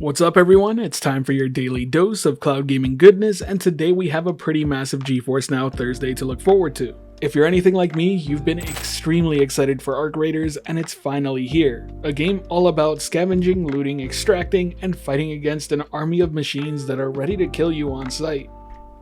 What's up everyone, it's time for your daily dose of cloud gaming goodness, and today we have a pretty massive GeForce NOW Thursday to look forward to. If you're anything like me, you've been extremely excited for Arc Raiders, and it's finally here. A game all about scavenging, looting, extracting, and fighting against an army of machines that are ready to kill you on sight.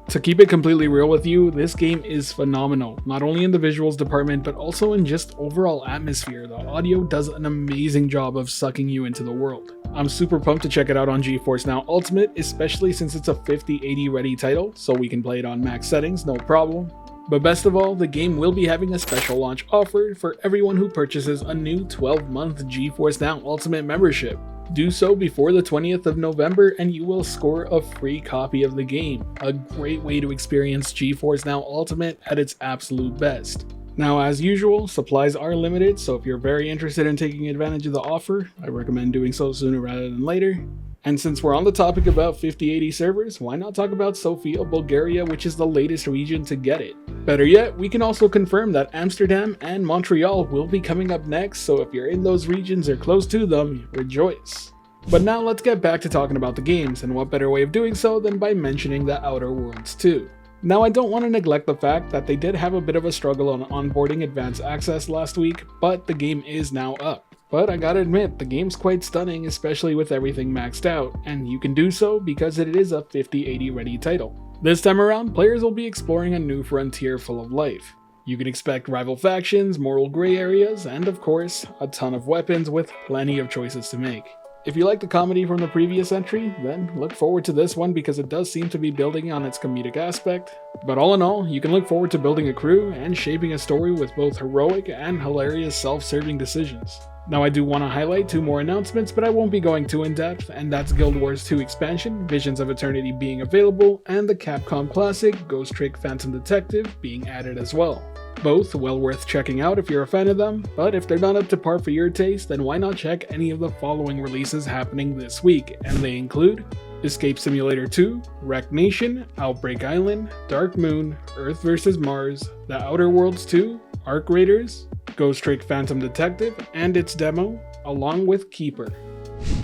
To keep it completely real with you, this game is phenomenal, not only in the visuals department but also in just overall atmosphere. The audio does an amazing job of sucking you into the world. I'm super pumped to check it out on GeForce NOW Ultimate, especially since it's a 5080 ready title, so we can play it on max settings, no problem. But best of all, the game will be having a special launch offer for everyone who purchases a new 12-month GeForce NOW Ultimate membership. Do so before the 20th of November and you will score a free copy of the game. A great way to experience GeForce NOW Ultimate at its absolute best. Now, as usual, supplies are limited, so if you're very interested in taking advantage of the offer, I recommend doing so sooner rather than later. And since we're on the topic about 5080 servers, why not talk about Sofia, Bulgaria, which is the latest region to get it? Better yet, we can also confirm that Amsterdam and Montreal will be coming up next, so if you're in those regions or close to them, rejoice. But now let's get back to talking about the games, and what better way of doing so than by mentioning The Outer Worlds 2. Now, I don't want to neglect the fact that they did have a bit of a struggle on onboarding advanced access last week, but the game is now up. But I gotta admit, the game's quite stunning, especially with everything maxed out, and you can do so because it is a 5080 ready title. This time around, players will be exploring a new frontier full of life. You can expect rival factions, moral gray areas, and of course, a ton of weapons with plenty of choices to make. If you like the comedy from the previous entry, then look forward to this one because it does seem to be building on its comedic aspect. But all in all, you can look forward to building a crew and shaping a story with both heroic and hilarious self-serving decisions. Now, I do want to highlight two more announcements, but I won't be going too in depth, and that's Guild Wars 2 expansion, Visions of Eternity being available, and the Capcom classic Ghost Trick Phantom Detective being added as well. Both well worth checking out if you're a fan of them, but if they're not up to par for your taste, then why not check any of the following releases happening this week, and they include Escape Simulator 2, Wreck Nation, Outbreak Island, Dark Moon, Earth vs. Mars, The Outer Worlds 2, Arc Raiders, Ghost Trick Phantom Detective and its demo, along with Keeper.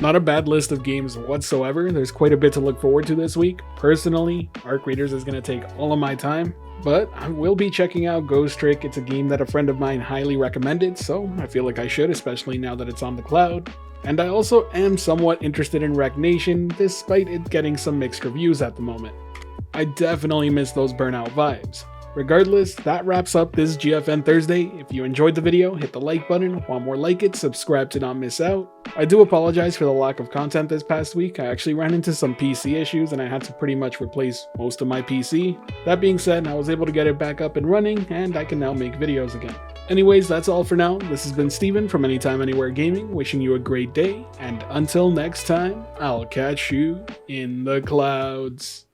Not a bad list of games whatsoever. There's quite a bit to look forward to this week. Personally, Arc Raiders is going to take all of my time, but I will be checking out Ghost Trick. It's a game that a friend of mine highly recommended, so I feel like I should, especially now that it's on the cloud. And I also am somewhat interested in Wreck Nation, despite it getting some mixed reviews at the moment. I definitely miss those Burnout vibes. Regardless, that wraps up this GFN Thursday. If you enjoyed the video, hit the like button, want more like it, subscribe to not miss out. I do apologize for the lack of content this past week. I actually ran into some PC issues and I had to pretty much replace most of my PC. That being said, I was able to get it back up and running and I can now make videos again. Anyways, that's all for now. This has been Steven from Anytime Anywhere Gaming, wishing you a great day, and until next time, I'll catch you in the clouds.